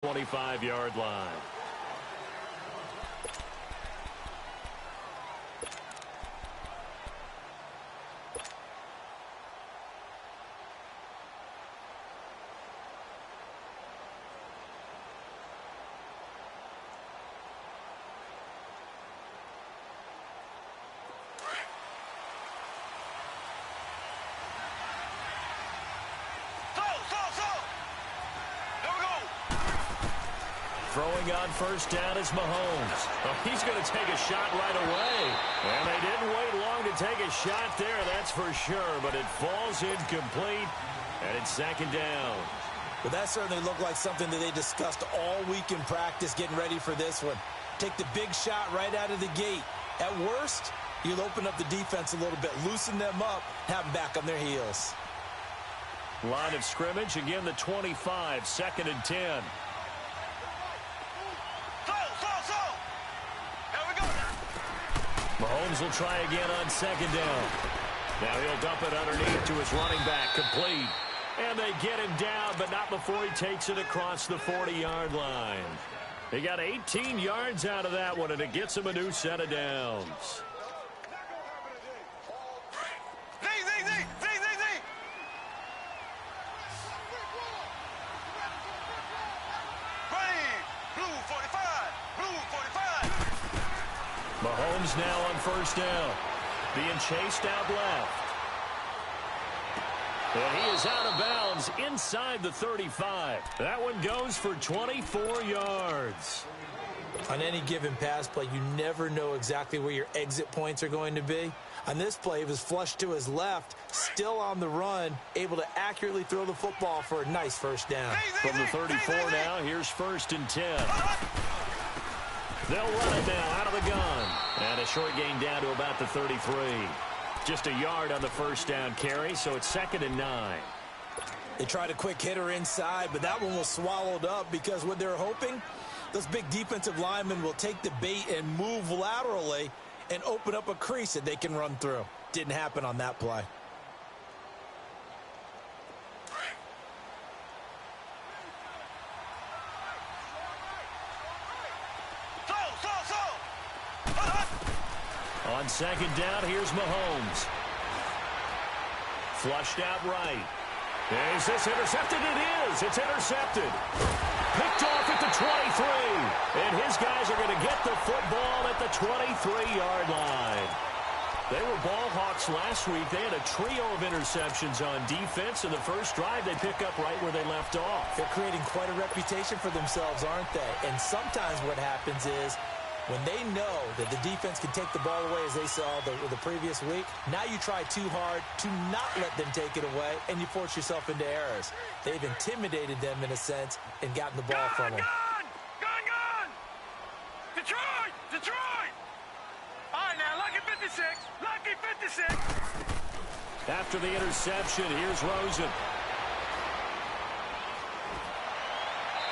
25-yard line. Throwing on first down is Mahomes. Oh, he's going to take a shot right away. And they didn't wait long to take a shot there, that's for sure. But it falls incomplete, and it's second down. Well, that certainly looked like something that they discussed all week in practice, getting ready for this one. Take the big shot right out of the gate. At worst, you'll open up the defense a little bit, loosen them up, have them back on their heels. Line of scrimmage, again the 25, second and 10. Mahomes will try again on second down. Now he'll dump it underneath to his running back, complete. And they get him down, but not before he takes it across the 40-yard line. He got 18 yards out of that one, and it gets him a new set of downs. Mahomes now on first down, being chased out left. And he is out of bounds inside the 35. That one goes for 24 yards. On any given pass play, you never know exactly where your exit points are going to be. On this play, he was flushed to his left, still on the run, able to accurately throw the football for a nice first down. From the 34 now, here's first and 10. They'll run it now out of the gun. And a short gain down to about the 33. Just a yard on the first down carry, so it's second and 9. They tried a quick hitter inside, but that one was swallowed up because what they're hoping, those big defensive linemen will take the bait and move laterally and open up a crease that they can run through. Didn't happen on that play. On second down, here's Mahomes. Flushed out right. Is this intercepted? It is. It's intercepted. Picked off at the 23. And his guys are going to get the football at the 23-yard line. They were ball hawks last week. They had a trio of interceptions on defense. In the first drive, they pick up right where they left off. They're creating quite a reputation for themselves, aren't they? And sometimes what happens is, when they know that the defense can take the ball away, as they saw the previous week, now you try too hard to not let them take it away, and you force yourself into errors. They've intimidated them, in a sense, and gotten the ball from them. Gone! Detroit! Detroit! All right, now, lucky 56. Lucky 56. After the interception, here's Rosen.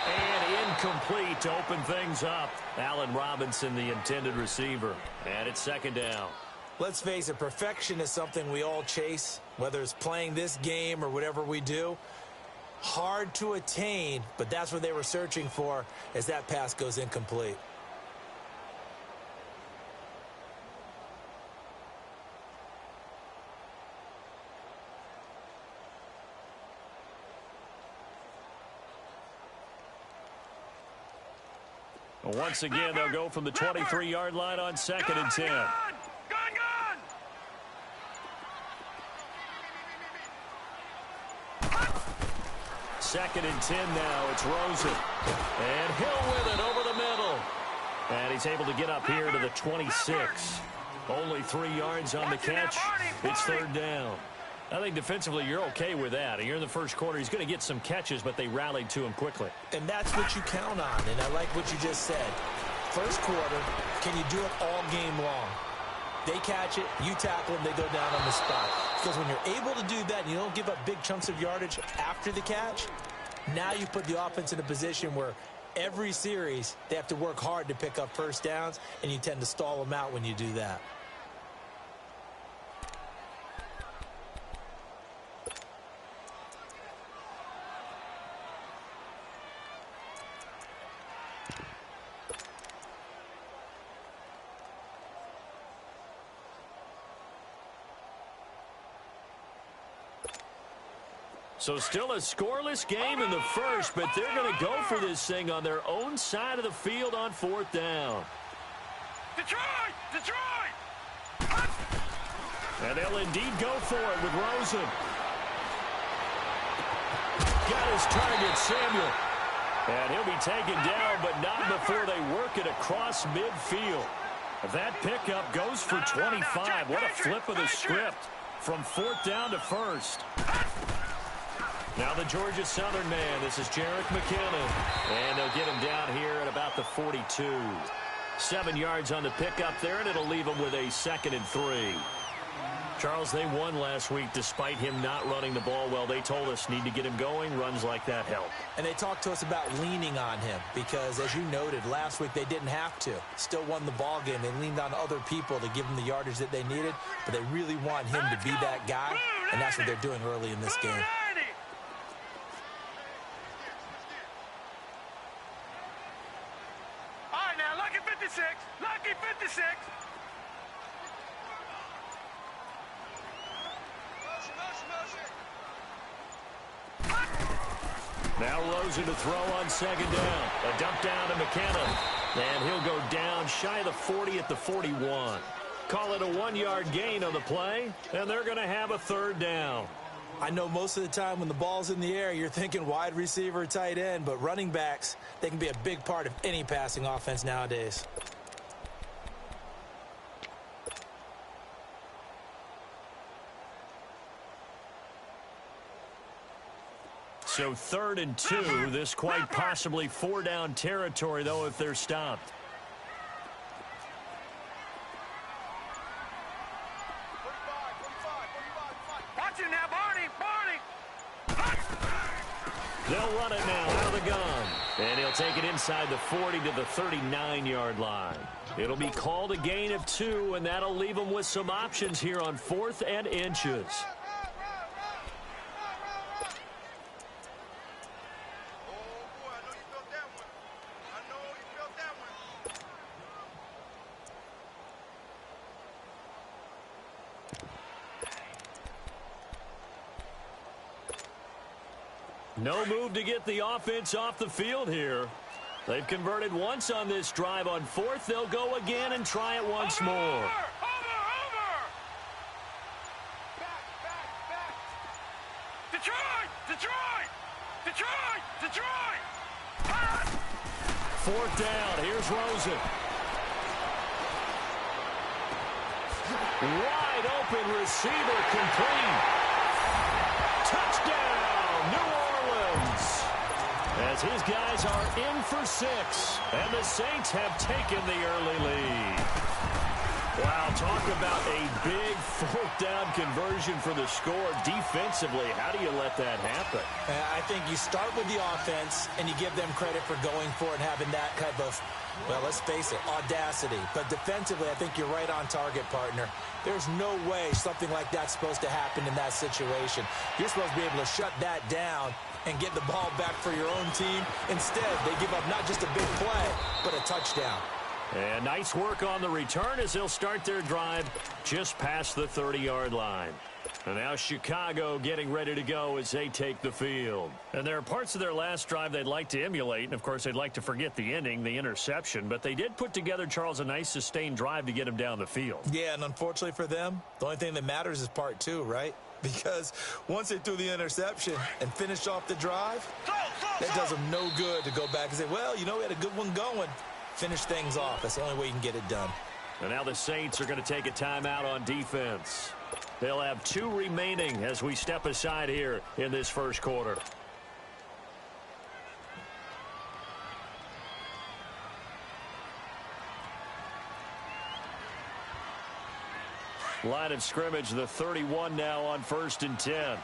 And incomplete to open things up. Allen Robinson, the intended receiver. And it's second down. Let's face it, perfection is something we all chase, whether it's playing this game or whatever we do. Hard to attain, but that's what they were searching for as that pass goes incomplete. Once again, they'll go from the 23-yard line on second and 10. Gone! Second and 10 now. It's Rosen. And Hill with it over the middle. And he's able to get up here to the 26. Only 3 yards on the catch. It's third down. I think defensively you're okay with that. Here in the first quarter, he's going to get some catches, but they rallied to him quickly. And that's what you count on, and I like what you just said. First quarter, can you do it all game long? They catch it, you tackle them, they go down on the spot. Because when you're able to do that and you don't give up big chunks of yardage after the catch, now you put the offense in a position where every series they have to work hard to pick up first downs, and you tend to stall them out when you do that. So still a scoreless game in the first, but they're going to go for this thing on their own side of the field on 4th down. Detroit! Detroit! And they'll indeed go for it with Rosen. Got his target, Samuel. And he'll be taken down, but not before they work it across midfield. That pickup goes for 25. What a flip of the script from 4th down to 1st. Now the Georgia Southern man. This is Jerick McKinnon. And they'll get him down here at about the 42. 7 yards on the pickup there, and it'll leave him with a 2nd and 3. Charles, they won last week despite him not running the ball well. They told us need to get him going. Runs like that help. And they talked to us about leaning on him because, as you noted, last week they didn't have to. Still won the ball game. They leaned on other people to give them the yardage that they needed, but they really want him to be that guy, and that's what they're doing early in this game. All right, now, lucky 56. Lucky 56. Now Rosen to throw on 2nd down. A dump down to McKinnon. And he'll go down shy of the 40 at the 41. Call it a 1-yard gain on the play, and they're going to have a 3rd down. I know most of the time when the ball's in the air, you're thinking wide receiver, tight end, but running backs, they can be a big part of any passing offense nowadays. So 3rd and 2, this quite possibly 4-down territory, though, if they're stopped. Watch it now, Barney. Barney. They'll run it now out of the gun. And he'll take it inside the 40 to the 39-yard line. It'll be called a gain of 2, and that'll leave them with some options here on 4th and inches. No move to get the offense off the field here. They've converted once on this drive. On 4th, they'll go again and try it once more. Over! Detroit! Detroit! Detroit! Detroit! 4th down. Here's Rosen. Wide open receiver complete. Touchdown, New Orleans. As his guys are in for 6, and the Saints have taken the early lead. Wow, talk about a big 4th down conversion for the score. Defensively, how do you let that happen? I think you start with the offense, and you give them credit for going for it and having that type of, well, let's face it, audacity. But defensively, I think you're right on target, partner. There's no way something like that's supposed to happen in that situation. You're supposed to be able to shut that down and get the ball back for your own team. Instead, they give up not just a big play, but a touchdown. And nice work on the return as they'll start their drive just past the 30-yard line. And now Chicago getting ready to go as they take the field. And there are parts of their last drive they'd like to emulate. And, of course, they'd like to forget the ending, the interception. But they did put together, Charles, a nice sustained drive to get them down the field. Yeah, and unfortunately for them, the only thing that matters is part 2, right? Because once they threw the interception and finished off the drive, that does them no good to go back and say, well, you know, we had a good one going. Finish things off. That's the only way you can get it done. And now the Saints are going to take a timeout on defense. They'll have 2 remaining as we step aside here in this first quarter. Line of scrimmage, the 31 now on 1st and 10.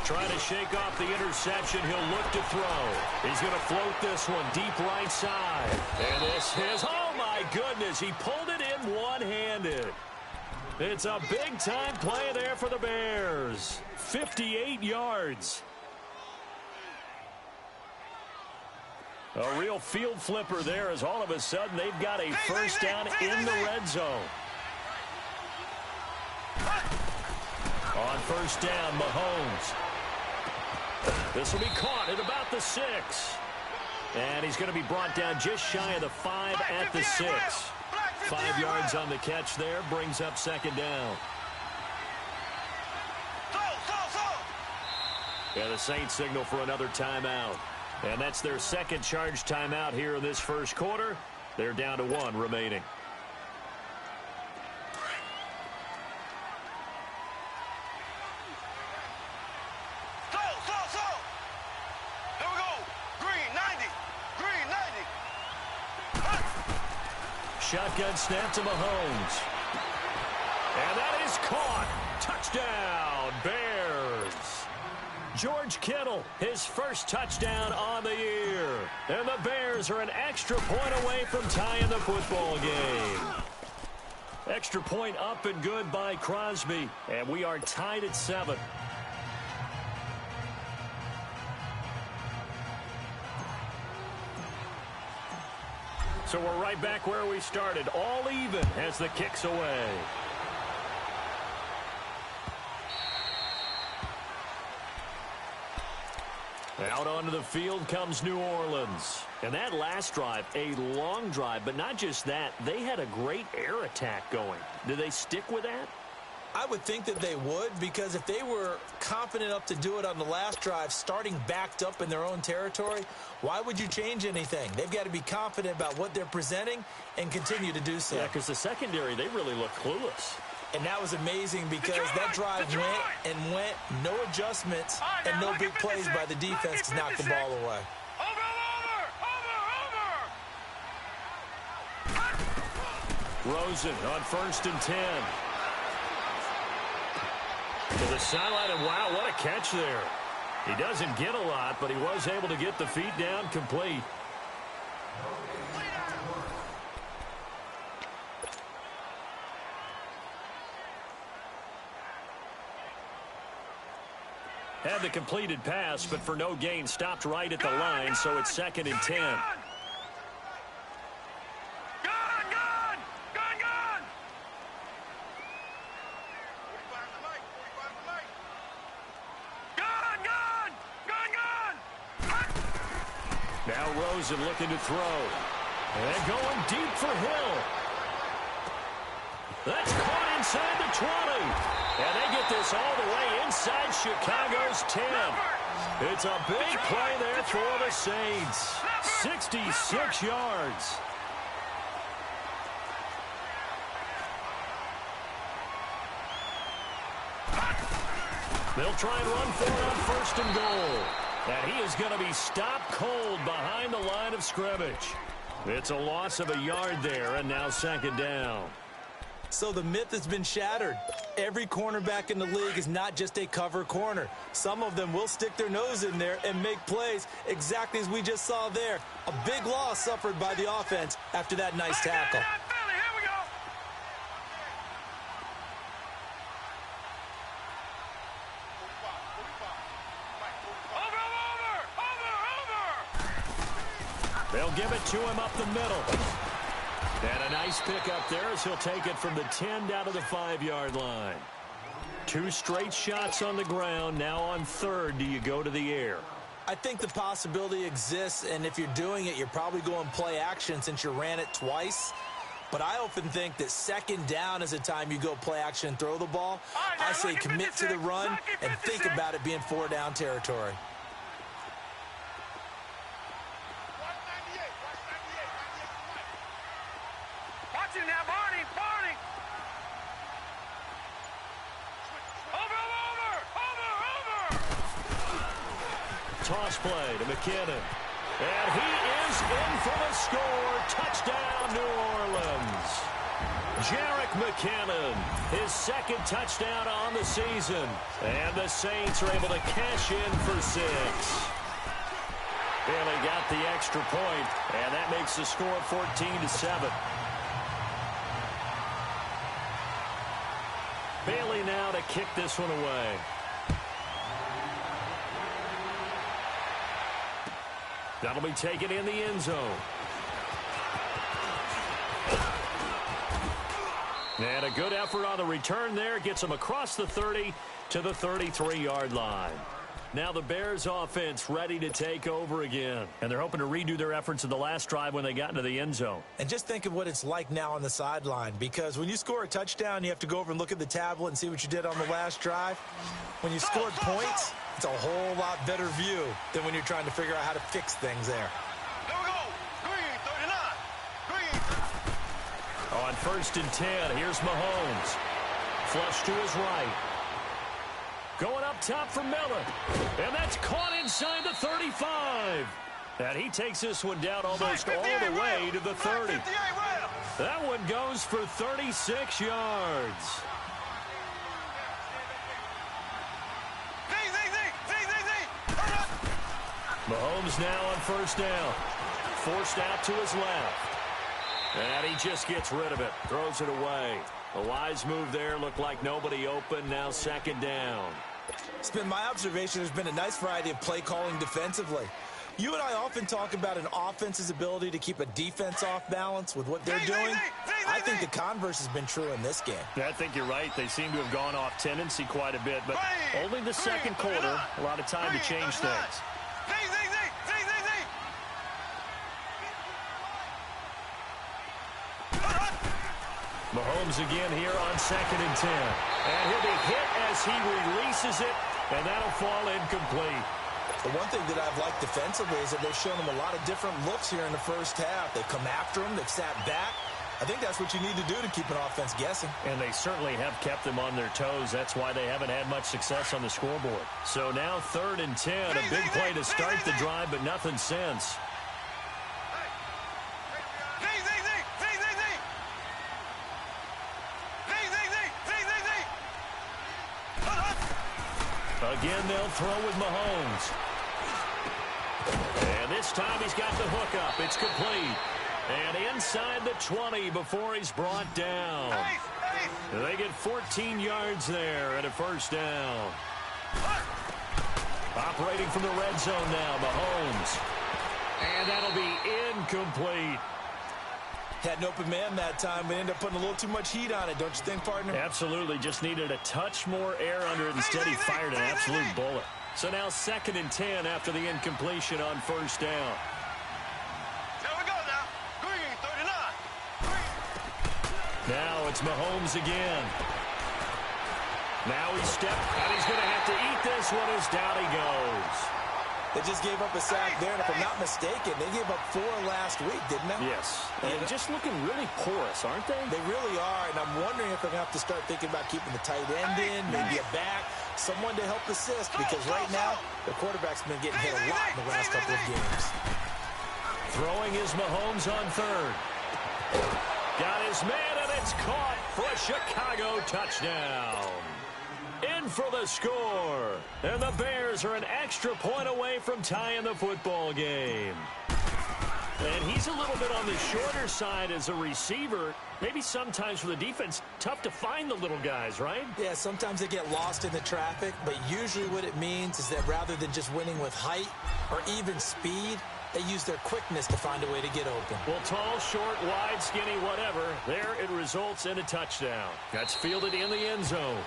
Trying to shake off the interception. He'll look to throw. He's going to float this one deep right side. And this is, oh my goodness, he pulled it in one-handed. It's a big-time play there for the Bears. 58 yards. A real field flipper there as all of a sudden they've got a first down in the red zone. On first down, Mahomes. This will be caught at about the 6. And he's going to be brought down just shy of the 5 at the 6. 5 yards on the catch there, brings up second down. Yeah, the Saints signal for another timeout. And that's their second charge timeout here in this first quarter. They're down to 1 remaining. Here we go. Green 90. Green 90. Shotgun snap to Mahomes. And that is caught. Touchdown, Bears. George Kittle, his first touchdown on the year. And the Bears are an extra point away from tying the football game. Extra point up and good by Crosby. And we are tied at 7. So we're right back where we started. All even as the kick's away. Out onto the field comes New Orleans. And that last drive, a long drive, but not just that. They had a great air attack going. Do they stick with that? I would think that they would, because if they were confident enough to do it on the last drive, starting backed up in their own territory, why would you change anything? They've got to be confident about what they're presenting and continue to do so. Yeah, because the secondary, they really look clueless. And that was amazing because that drive went, no adjustments, and no big plays by the defense to knock the ball away. Rosen on 1st and 10. To the sideline, and wow, what a catch there. He doesn't get a lot, but he was able to get the feet down complete. Had the completed pass, but for no gain, stopped right at the line, so it's 2nd and 10. Now Rosen looking to throw. And going deep for Hill. That's caught inside the 20. And they get this all the way inside Chicago's 10. It's a big play there for the Saints. 66 yards. They'll try and run for it on 1st and goal. And he is going to be stopped cold behind the line of scrimmage. It's a loss of a yard there, and now 2nd down. So the myth has been shattered. Every cornerback in the league is not just a cover corner. Some of them will stick their nose in there and make plays exactly as we just saw there. A big loss suffered by the offense after that nice tackle. They'll give it to him up the middle. And a nice pickup there as he'll take it from the 10 down to the 5-yard line. 2 straight shots on the ground. Now on 3rd, do you go to the air? I think the possibility exists, and if you're doing it, you're probably going play action since you ran it twice. But I often think that 2nd down is the time you go play action and throw the ball. I say commit to the run and think about it being 4-down territory. Toss play to McKinnon. And he is in for the score. Touchdown, New Orleans. Jerick McKinnon, his 2nd touchdown on the season. And the Saints are able to cash in for 6. Bailey got the extra point, and that makes the score 14-7. Bailey now to kick this one away. That'll be taken in the end zone. And a good effort on the return there. Gets them across the 30 to the 33-yard line. Now the Bears offense ready to take over again. And they're hoping to redo their efforts in the last drive when they got into the end zone. And just think of what it's like now on the sideline, because when you score a touchdown, you have to go over and look at the tablet and see what you did on the last drive. When you scored points, it's a whole lot better view than when you're trying to figure out how to fix things there. There we go. Green, 39. Green. On 1st and 10, here's Mahomes. Flush to his right. Going up top for Miller. And that's caught inside the 35. And he takes this one down almost all the way to the 30. That one goes for 36 yards. Mahomes now on 1st down. Forced out to his left. And he just gets rid of it. Throws it away. A wise move there. Looked like nobody open. Now 2nd down. It's been my observation there's been a nice variety of play calling defensively. You and I often talk about an offense's ability to keep a defense off balance with what they're doing. I think the converse has been true in this game. I think you're right. They seem to have gone off tendency quite a bit, but only the 2nd quarter. A lot of time to change things. Mahomes again here on 2nd and 10. And he'll be hit as he releases it, and that'll fall incomplete. The one thing that I've liked defensively is that they've shown him a lot of different looks here in the first half. They've come after him. They've sat back. I think that's what you need to do to keep an offense guessing. And they certainly have kept them on their toes. That's why they haven't had much success on the scoreboard. So now 3rd and 10. A big play to start the drive, but nothing since. Again, they'll throw with Mahomes. And this time he's got the hook up. It's complete. And inside the 20 before he's brought down. They get 14 yards there at a 1st down. Operating from the red zone now, Mahomes. And that'll be incomplete. Had an open man that time, but ended up putting a little too much heat on it, don't you think, partner? Absolutely. Just needed a touch more air under it. Instead, he fired an absolute bullet. So now 2nd and 10 after the incompletion on 1st down. There we go now. Green, 39. Now it's Mahomes again. Now he's stepped, and he's going to have to eat this one as down he goes. They just gave up a sack there, and if I'm not mistaken, they gave up 4 last week, didn't they? Yes. And just looking really porous, aren't they? They really are, and I'm wondering if they're going to have to start thinking about keeping the tight end in, maybe a back, someone to help assist, because right now, the quarterback's been getting hit a lot in the last couple of games. Throwing is Mahomes on 3rd. Got his man, and it's caught for a Chicago touchdown. In for the score. And the Bears are an extra point away from tying the football game. And he's a little bit on the shorter side as a receiver. Maybe sometimes for the defense, tough to find the little guys, right? Yeah, sometimes they get lost in the traffic, but usually what it means is that rather than just winning with height or even speed, they use their quickness to find a way to get open. Well, tall, short, wide, skinny, whatever. There it results in a touchdown. That's fielded in the end zone.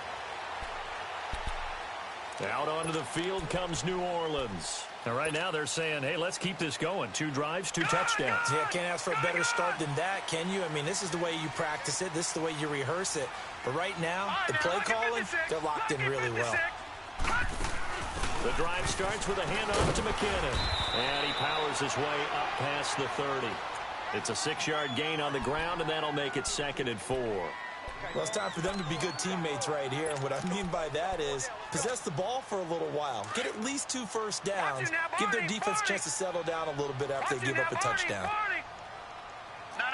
Out onto the field comes New Orleans. Now, right now they're saying, hey, let's keep this going. 2 drives, 2 touchdowns. Yeah, can't ask for a better start than that, can you? I mean, this is the way you practice it. This is the way you rehearse it. But right now, the play calling, they're locked in really well. The drive starts with a handoff to McKinnon. And he powers his way up past the 30. It's a 6-yard gain on the ground, and that'll make it 2nd and 4. Well, it's time for them to be good teammates right here. And what I mean by that is possess the ball for a little while. Get at least 2 first downs. Give their defense a chance to settle down a little bit after they give up a touchdown. No.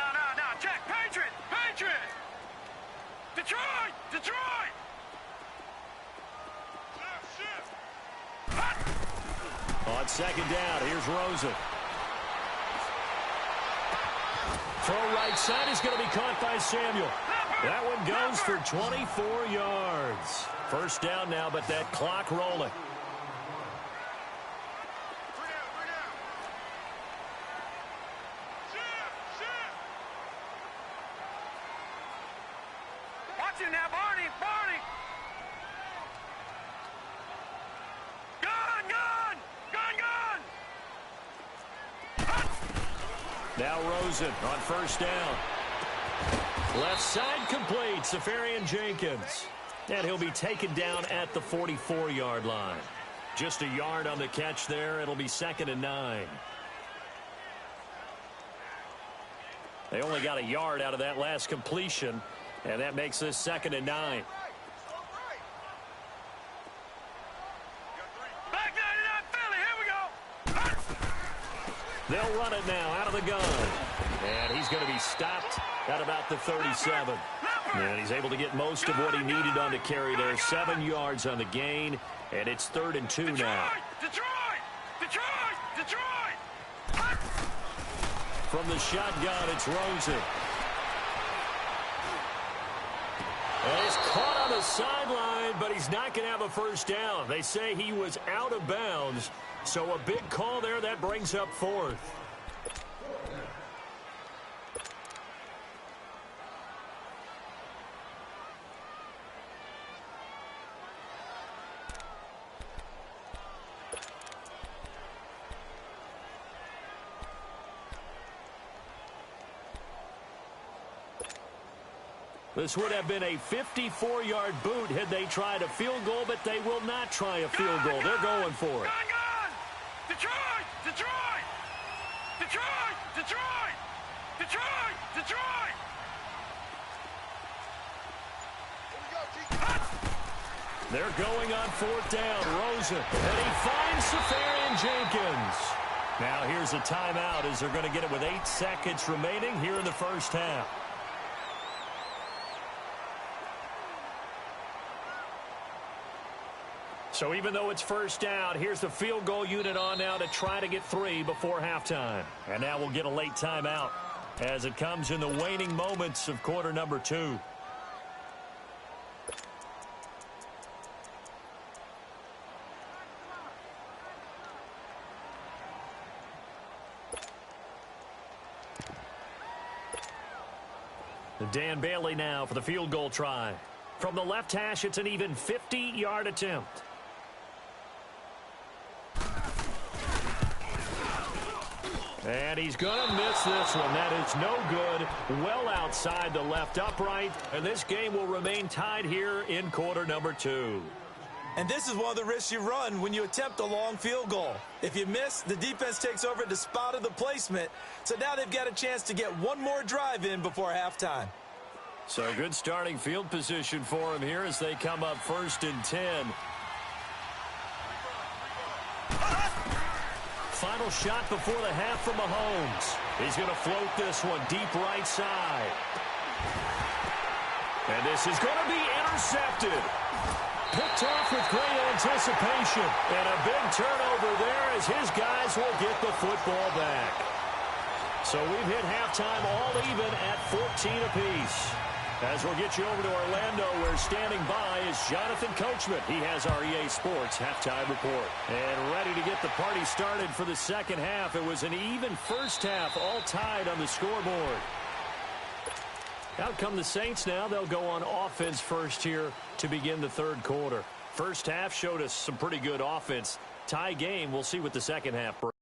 Check. Patriot. Detroit. On 2nd down, here's Rosen. Throw right side is going to be caught by Samuel. That one goes for 24 yards. 1st down now, but that clock rolling. Now Rosen on first down. Left side complete, Safarian-Jenkins. And he'll be taken down at the 44-yard line. Just a yard on the catch there. It'll be 2nd and 9. They only got a yard out of that last completion, and that makes this 2nd and 9. Back 99 Philly, here we go. They'll run it now out of the gun. And he's going to be stopped at about the 37. And he's able to get most of what he needed on the carry there. 7 yards on the gain, and it's 3rd and 2 now. Detroit! From the shotgun, it's Rosen. And he's caught on the sideline, but he's not going to have a first down. They say he was out of bounds, so a big call there. That brings up 4th. This would have been a 54-yard boot had they tried a field goal, but they will not try a field goal. They're going for it. Gun! Detroit! They're going on 4th down. Rosen, and he finds Safarian-Jenkins. Now here's a timeout as they're going to get it with 8 seconds remaining here in the first half. So even though it's first down, here's the field goal unit on now to try to get 3 before halftime. And now we'll get a late timeout as it comes in the waning moments of quarter number 2. Dan Bailey now for the field goal try. From the left hash, it's an even 50-yard attempt. And he's going to miss this one. That is no good. Well outside the left upright. And this game will remain tied here in quarter number 2. And this is one of the risks you run when you attempt a long field goal. If you miss, the defense takes over at the spot of the placement. So now they've got a chance to get one more drive in before halftime. So good starting field position for him here as they come up 1st and 10. Final shot before the half from Mahomes. He's going to float this one deep right side. And this is going to be intercepted. Picked off with great anticipation. And a big turnover there as his guys will get the football back. So we've hit halftime all even at 14 apiece. As we'll get you over to Orlando, where standing by is Jonathan Coachman. He has our EA Sports halftime report. And ready to get the party started for the second half. It was an even first half, all tied on the scoreboard. Out come the Saints now. They'll go on offense first here to begin the third quarter. First half showed us some pretty good offense. Tie game. We'll see what the second half brings.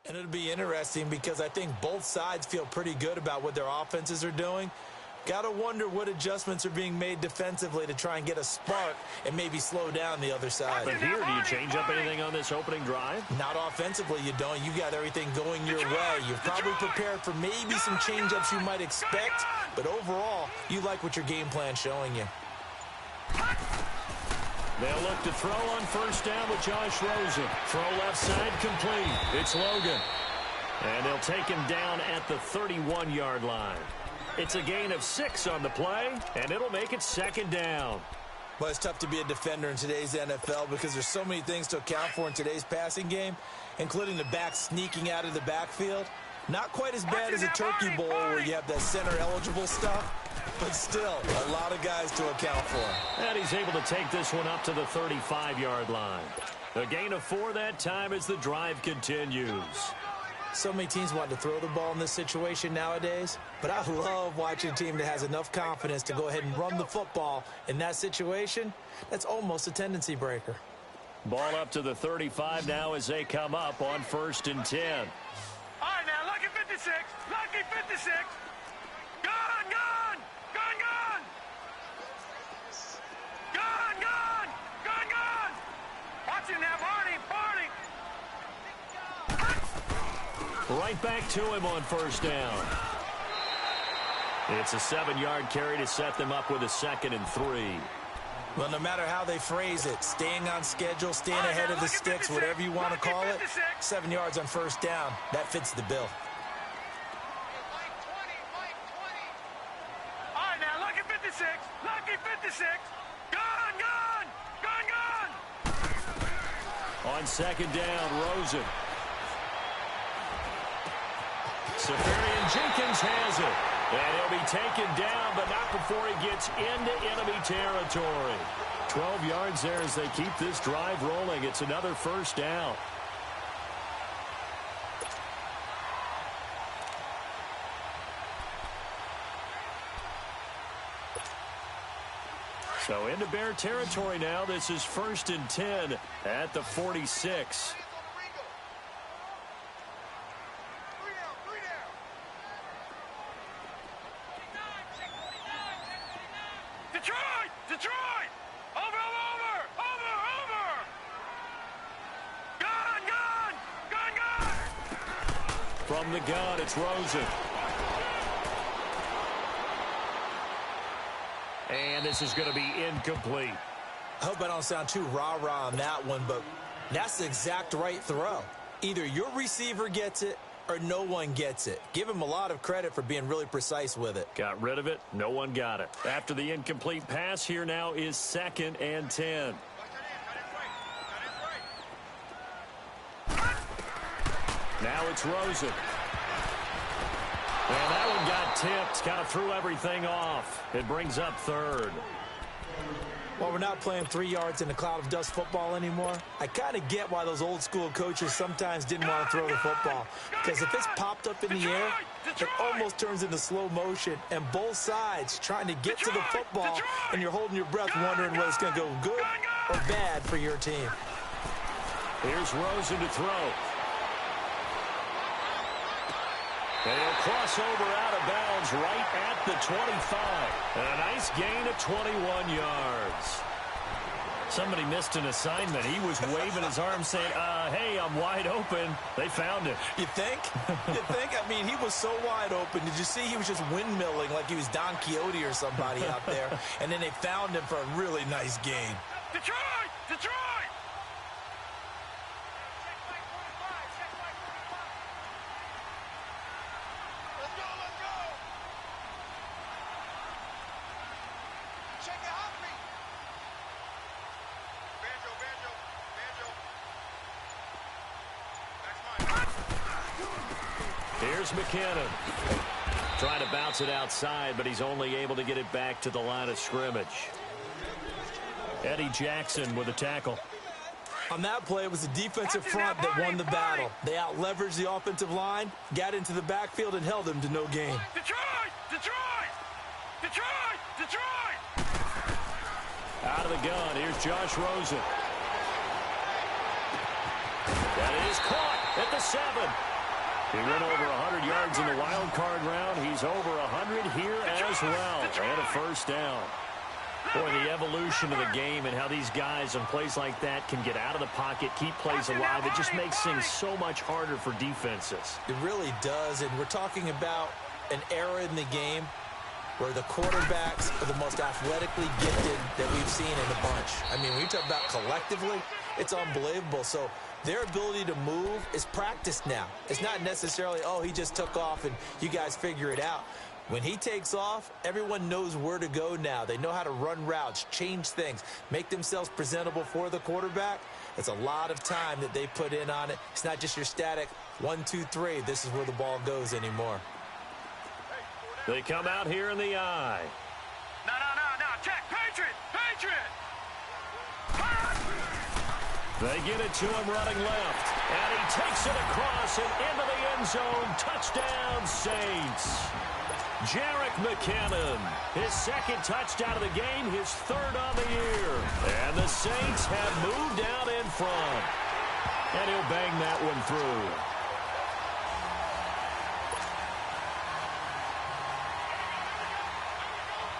And it'll be interesting because I think both sides feel pretty good about what their offenses are doing. Got to wonder what adjustments are being made defensively to try and get a spark and maybe slow down the other side. But here, do you change up anything on this opening drive? Not offensively, you don't. You got everything going your way. You've probably prepared for maybe some change-ups you might expect, but overall, you like what your game plan's showing you. They'll look to throw on first down with Josh Rosen. Throw left side complete. It's Logan. And they'll take him down at the 31-yard line. It's a gain of 6 on the play, and it'll make it second down. Well, it's tough to be a defender in today's NFL because there's so many things to account for in today's passing game, including the back sneaking out of the backfield. Not quite as bad as a turkey bowl where you have that center-eligible stuff, but still a lot of guys to account for. And he's able to take this one up to the 35-yard line. A gain of 4 that time as the drive continues. So many teams want to throw the ball in this situation nowadays, but I love watching a team that has enough confidence to go ahead and run the football in that situation. That's almost a tendency breaker. Ball up to the 35 now as they come up on 1st and 10. All right, now, lucky 56. Lucky 56. Gone, gone. Gone, gone. Gone, gone. Gone, gone. Watch him now, Barney. Barney. Right back to him on 1st down. It's a 7-yard carry to set them up with a 2nd and 3. Well, no matter how they phrase it, staying on schedule, staying ahead of the sticks, whatever you want to call it, 7 yards on 1st down, that fits the bill. All right, now, lucky 56. Lucky 56. Gone, gone. Gone, gone. On 2nd down, Rosen. Safarian Jenkins has it. And he'll be taken down, but not before he gets into enemy territory. 12 yards there as they keep this drive rolling. It's another 1st down. So into Bear territory now. This is 1st and 10 at the 46. Detroit! Detroit! Over, over! Over, over! Gone, gone! Gone, gone! From the gun, it's Rosen. And this is going to be incomplete. I hope I don't sound too rah-rah on that one, but that's the exact right throw. Either your receiver gets it or no one gets it. Give him a lot of credit for being really precise with it. Got rid of it. No one got it. After the incomplete pass, here now is 2nd and 10. Now it's Rosen. And that one got tipped. Kind of threw everything off. It brings up 3rd. Well, we're not playing 3 yards in a cloud of dust football anymore. I kind of get why those old school coaches sometimes didn't want to throw the football. Because if it's popped up in the air, it almost turns into slow motion. And both sides trying to get to the football, and you're holding your breath wondering whether it's going to go good or bad for your team. Here's Rosen to throw. And he'll cross over out of bounds right at the 25. And a nice gain of 21 yards. Somebody missed an assignment. He was waving his arms saying, hey, I'm wide open. They found him. You think? You think? I mean, he was so wide open. Did you see he was just windmilling like he was Don Quixote or somebody out there? And then they found him for a really nice gain. Detroit! Detroit! Here's McKinnon. Trying to bounce it outside, but he's only able to get it back to the line of scrimmage. Eddie Jackson with a tackle. On that play, it was the defensive front that won the battle. They out-leveraged the offensive line, got into the backfield, and held them to no gain. Detroit! Detroit! Detroit! Detroit! Out of the gun, here's Josh Rosen. That is caught at the 7. He went over 100 yards in the wild card round. He's over 100 here as well. And a 1st down. Boy, the evolution of the game and how these guys in plays like that can get out of the pocket, keep plays alive, it just makes things so much harder for defenses. It really does, and we're talking about an era in the game where the quarterbacks are the most athletically gifted that we've seen in a bunch. I mean, when you talk about collectively, it's unbelievable. So their ability to move is practiced now. It's not necessarily, oh, he just took off and you guys figure it out. When he takes off, everyone knows where to go now. They know how to run routes, change things, make themselves presentable for the quarterback. It's a lot of time that they put in on it. It's not just your static 1, 2, 3. This is where the ball goes anymore. They come out here in the eye. No. Check. Patriot. They get it to him running left. And he takes it across and into the end zone. Touchdown, Saints. Jerick McKinnon, his second touchdown of the game, his third on the year. And the Saints have moved out in front. And he'll bang that one through.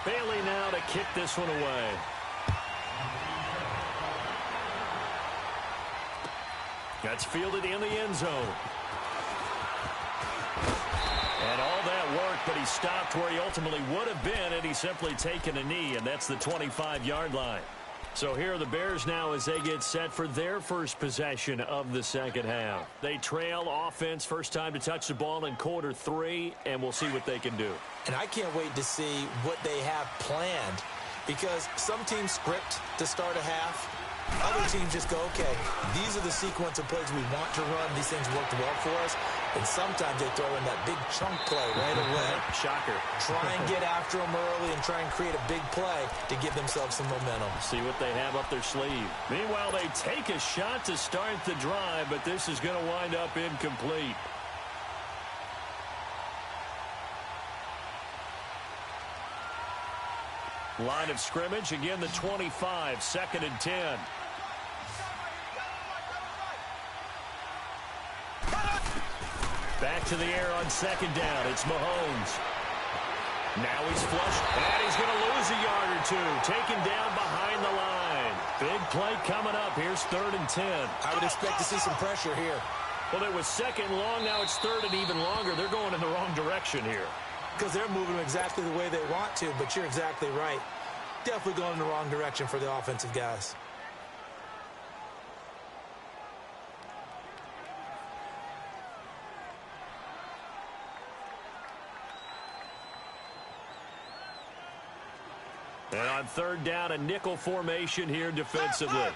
Bailey now to kick this one away. That's fielded in the end zone. And all that work, but he stopped where he ultimately would have been, and he's simply taken a knee, and that's the 25-yard line. So here are the Bears now as they get set for their first possession of the second half. They trail offense, first time to touch the ball in quarter 3, and we'll see what they can do. And I can't wait to see what they have planned, because some teams script to start a half. Other teams just go, okay, these are the sequence of plays we want to run. These things worked well for us. And sometimes they throw in that big chunk play right away. Shocker. Try and get after them early and try and create a big play to give themselves some momentum. See what they have up their sleeve. Meanwhile, they take a shot to start the drive, but this is going to wind up incomplete. Line of scrimmage, again the 25, 2nd and 10. Back to the air on 2nd down. It's Mahomes. Now he's flushed, and he's going to lose a yard or two. Taken down behind the line. Big play coming up. Here's 3rd and 10. I would expect to see some pressure here. Well, it was 2nd long. Now it's 3rd and even longer. They're going in the wrong direction here. Because they're moving exactly the way they want to, but you're exactly right. Definitely going in the wrong direction for the offensive guys. And on 3rd down, a nickel formation here defensively. Left.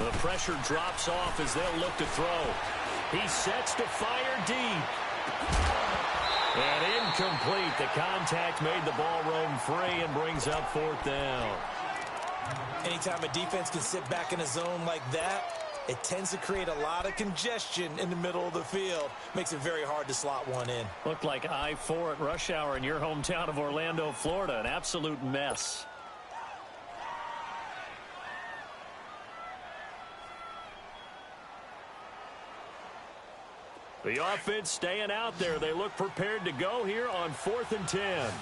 The pressure drops off as they'll look to throw. He sets to fire deep. And incomplete. The contact made the ball roam free and brings up 4th down. Anytime a defense can sit back in a zone like that, it tends to create a lot of congestion in the middle of the field. Makes it very hard to slot one in. Looked like I-4 at rush hour in your hometown of Orlando, Florida. An absolute mess. The offense staying out there. They look prepared to go here on 4th and 10.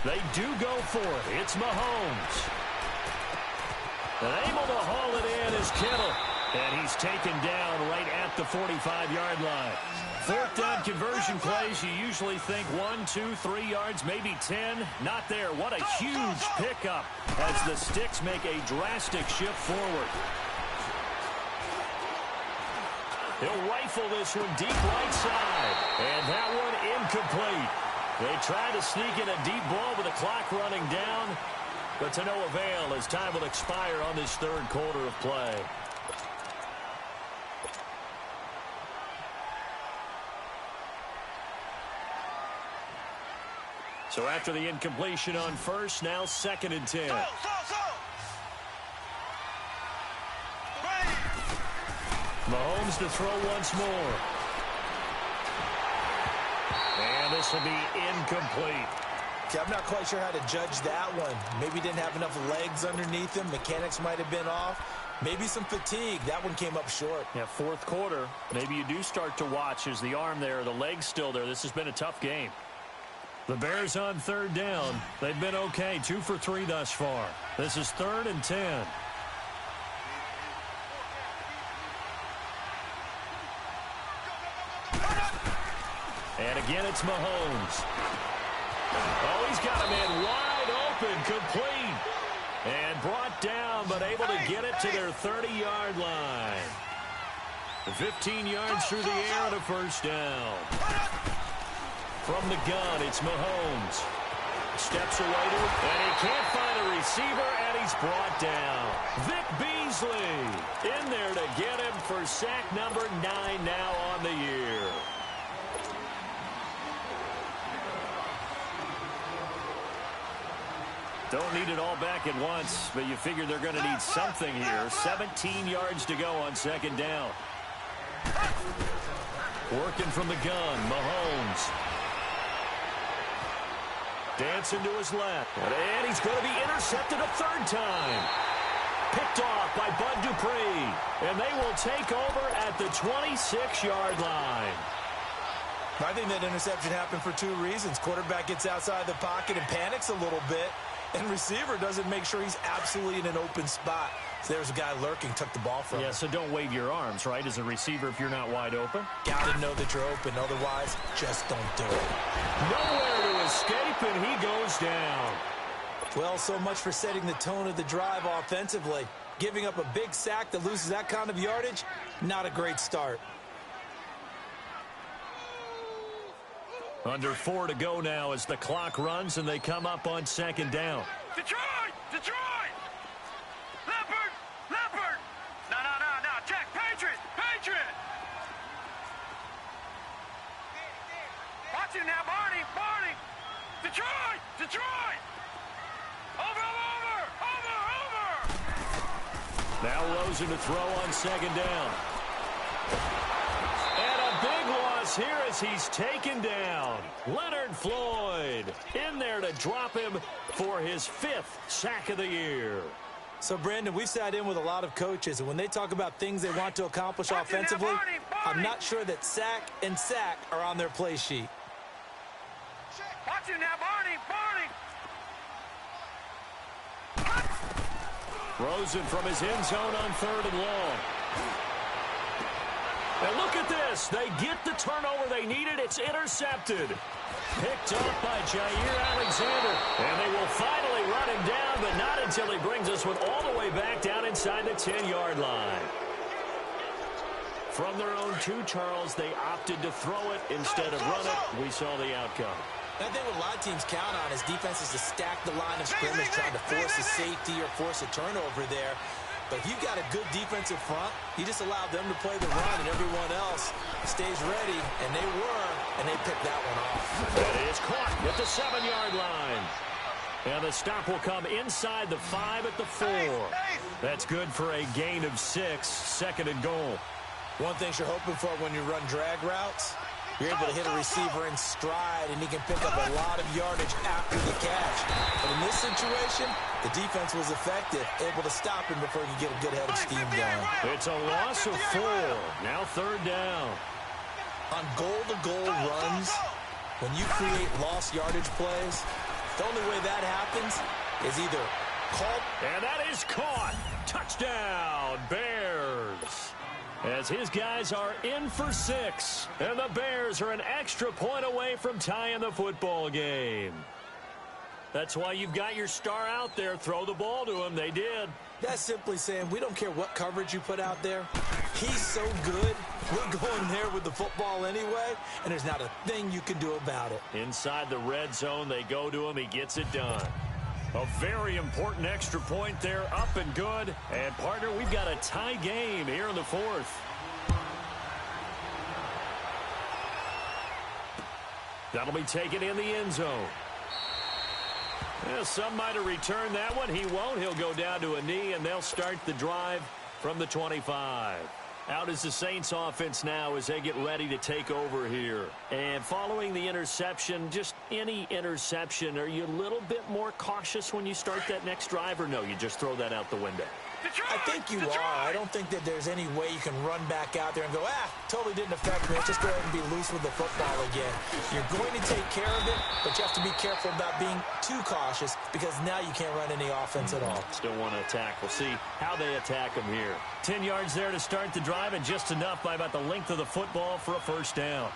They do go for it. It's Mahomes. And able to haul it in is Kittle. And he's taken down right at the 45-yard line. 4th down conversion plays, you usually think 1, 2, 3 yards, maybe 10. Not there. What a huge pickup as the Sticks make a drastic shift forward. He'll rifle this one deep right side. And that one incomplete. They try to sneak in a deep ball with the clock running down, but to no avail as time will expire on this 3rd quarter of play. So after the incompletion on 1st, now 2nd and 10. Mahomes to throw once more. And this will be incomplete. Okay, I'm not quite sure how to judge that one. Maybe he didn't have enough legs underneath him. Mechanics might have been off. Maybe some fatigue. That one came up short. Yeah, 4th quarter. Maybe you do start to watch. Is the arm there, the leg's still there. This has been a tough game. The Bears on 3rd down. They've been okay. 2 for 3 thus far. This is 3rd and 10. And again, it's Mahomes. Oh, he's got a man wide open, complete. And brought down, but able to get it to their 30-yard line. 15 yards through the air and a first down. From the gun, it's Mahomes. Steps away to it, and he can't find a receiver, and he's brought down. Vic Beasley in there to get him for sack number 9 now on the year. Don't need it all back at once, but you figure they're going to need something here. 17 yards to go on second down. Working from the gun, Mahomes. Dancing to his left. And he's going to be intercepted a third time. Picked off by Bud Dupree. And they will take over at the 26-yard line. I think that interception happened for 2 reasons. Quarterback gets outside the pocket and panics a little bit. And receiver doesn't make sure he's absolutely in an open spot. So there's a guy lurking, took the ball from him. Yeah, so don't wave your arms, right, as a receiver if you're not wide open. Got to know that you're open. Otherwise, just don't do it. Nowhere to escape, and he goes down. Well, so much for setting the tone of the drive offensively. Giving up a big sack that loses that kind of yardage, not a great start. Under 4 to go now as the clock runs and they come up on second down. Detroit! Detroit! Leopard! Leopard! No. Check. Patriot! Patriot! Watch him now, Barney! Barney! Detroit! Detroit! Over! Now Rosen to throw on second down. And a big loss here as he's taken down. Leonard Floyd in there to drop him for his 5th sack of the year. So, Brandon, we've sat in with a lot of coaches, and when they talk about things they want to accomplish offensively, I'm not sure that sack and sack are on their play sheet. Watch him now, Barney! Rosen from his end zone on 3rd and long. And look at this. They get the turnover they needed. It's intercepted. Picked up by Jair Alexander. And they will finally run him down, but not until he brings us one all the way back down inside the 10-yard line. From their own 2, Charles, they opted to throw it instead of run it. We saw the outcome. I think what a lot of teams count on is defenses to stack the line of scrimmage, trying to force a safety or force a turnover there. But if you've got a good defensive front, you just allow them to play the run, and everyone else stays ready, and they were, and they picked that one off. It is caught at the 7-yard line. And the stop will come inside the 5 at the 4. That's good for a gain of 6, 2nd and goal. One thing you're hoping for when you run drag routes, you're able to hit a receiver in stride, and he can pick up a lot of yardage after the catch. But in this situation, the defense was effective, able to stop him before he could get a good head of steam going. It's a loss of 4. Now 3rd down. On goal-to-goal runs, when you create lost yardage plays, the only way that happens is either called. And that is caught. Touchdown, Bears. As his guys are in for 6. And the Bears are an extra point away from tying the football game. That's why you've got your star out there. Throw the ball to him. They did. That's simply saying we don't care what coverage you put out there. He's so good. We're going there with the football anyway, and there's not a thing you can do about it. Inside the red zone, they go to him. He gets it done. A very important extra point there, up and good. And, partner, we've got a tie game here in the 4th. That'll be taken in the end zone. Yeah, some might have returned that one. He won't. He'll go down to a knee, and they'll start the drive from the 25. Out is the Saints offense now as they get ready to take over here. And following the interception, just any interception, are you a little bit more cautious when you start that next drive, or no, you just throw that out the window? I think you are. I don't think that there's any way you can run back out there and go, totally didn't affect me. Let's just go ahead and be loose with the football again. You're going to take care of it, but you have to be careful about being too cautious because now you can't run any offense at all. Still want to attack. We'll see how they attack them here. 10 yards there to start the drive, and just enough by about the length of the football for a first down.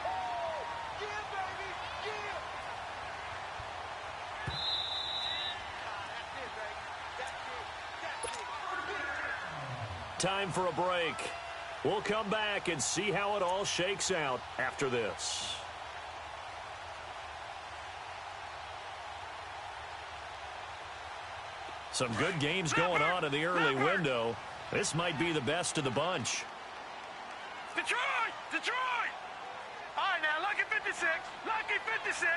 Time for a break. We'll come back and see how it all shakes out after this. Some good games going on in the early window. This might be the best of the bunch. Detroit! Detroit! All right, now, lucky 56. Lucky 56.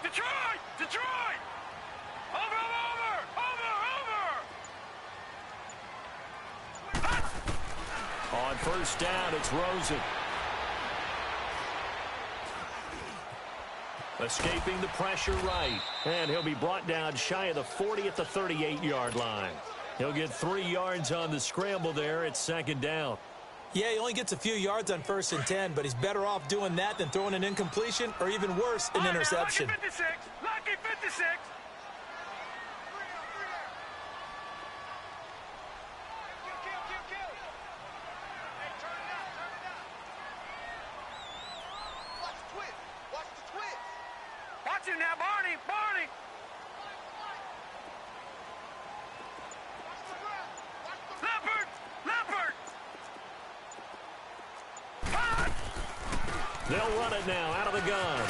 Detroit! Detroit! Over, over, over, over! On first down, it's Rosen. Escaping the pressure right. And he'll be brought down shy of the 40 at the 38-yard line. He'll get 3 yards on the scramble there at second down. Yeah, he only gets a few yards on 1st and 10, but he's better off doing that than throwing an incompletion or even worse, an interception. Lucky 56. Lucky 56. Watch him now, Barney! Barney! Leopard! Leopard! They'll run it now out of the gun.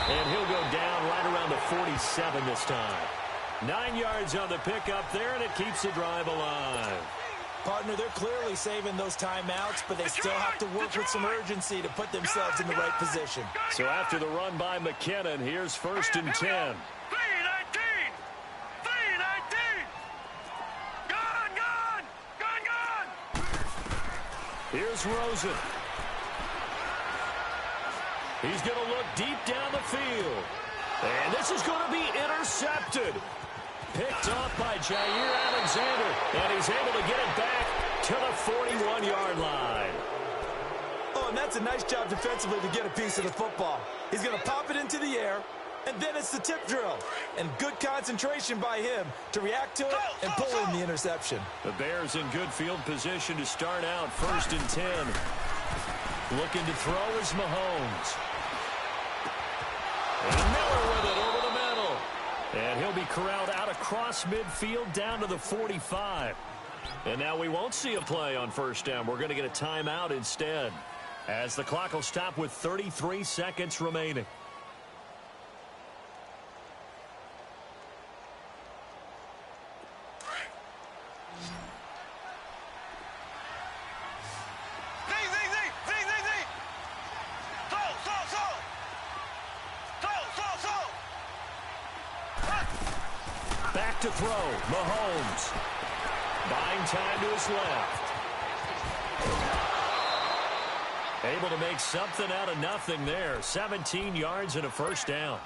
And he'll go down right around the 47 this time. 9 yards on the pickup there, and it keeps the drive alive. Partner, they're clearly saving those timeouts, but they still have to work with some urgency to put themselves in the right position. So after the run by McKinnon, here's 1st and 10. 3-19! 3-19! Gone! Gone! Gone! Gone! Here's Rosen. He's going to look deep down the field. And this is going to be intercepted. Picked off by Jair Alexander. And he's able to get it back to the 41-yard line. Oh, and that's a nice job defensively to get a piece of the football. He's going to pop it into the air, and then it's the tip drill. And good concentration by him to react to it and pull in the interception. The Bears in good field position to start out 1st and 10. Looking to throw is Mahomes. And Miller with it over the middle. And he'll be corralled out across midfield down to the 45. And now we won't see a play on 1st down. We're going to get a timeout instead, as the clock will stop with 33 seconds remaining. Back to throw, Mahomes. Buying time to his left. Able to make something out of nothing there. 17 yards and a 1st down.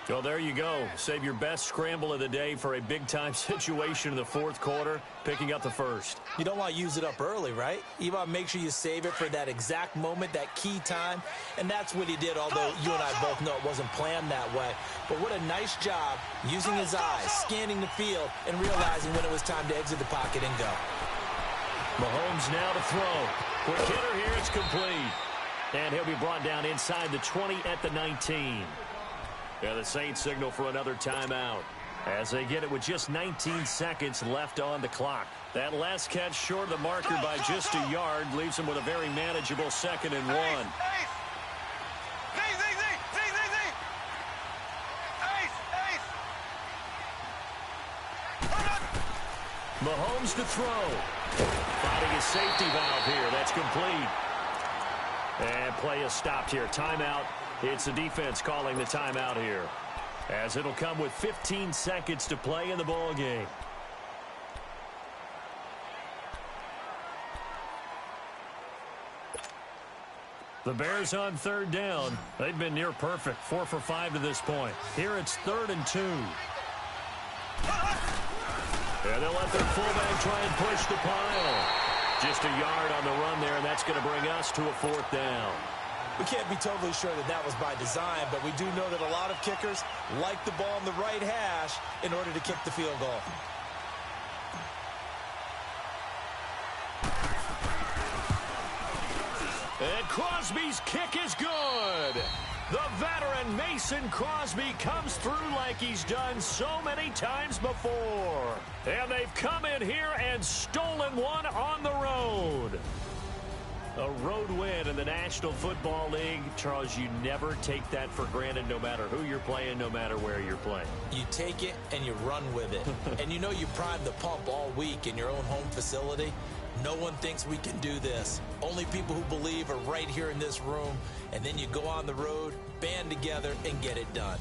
Well, there you go. Save your best scramble of the day for a big-time situation in the 4th quarter, picking up the 1st. You don't want to use it up early, right? You want to make sure you save it for that exact moment, that key time. And that's what he did, although you and I both know it wasn't planned that way. But what a nice job using his eyes, scanning the field, and realizing when it was time to exit the pocket and go. Mahomes now to throw. Quick hitter here, it's complete. And he'll be brought down inside the 20 at the 19. Yeah, the Saints signal for another timeout as they get it with just 19 seconds left on the clock. That last catch short of the marker by just a yard leaves him with a very manageable 2nd and 1. Mahomes to throw. Finding his safety valve here. That's complete. And play is stopped here. Timeout. It's the defense calling the timeout here, as it'll come with 15 seconds to play in the ball game. The Bears on 3rd down. They've been near perfect, 4 for 5 to this point. Here it's 3rd and 2. And they'll let their fullback try and push the pile. Just a yard on the run there, and that's going to bring us to a 4th down. We can't be totally sure that that was by design, but we do know that a lot of kickers like the ball in the right hash in order to kick the field goal. And Crosby's kick is good. The veteran Mason Crosby comes through like he's done so many times before. And they've come in here and stolen one on the road. A road win in the National Football League. Charles, you never take that for granted no matter who you're playing, no matter where you're playing. You take it and you run with it. And you know you prime the pump all week in your own home facility. No one thinks we can do this. Only people who believe are right here in this room. And then you go on the road, band together, and get it done.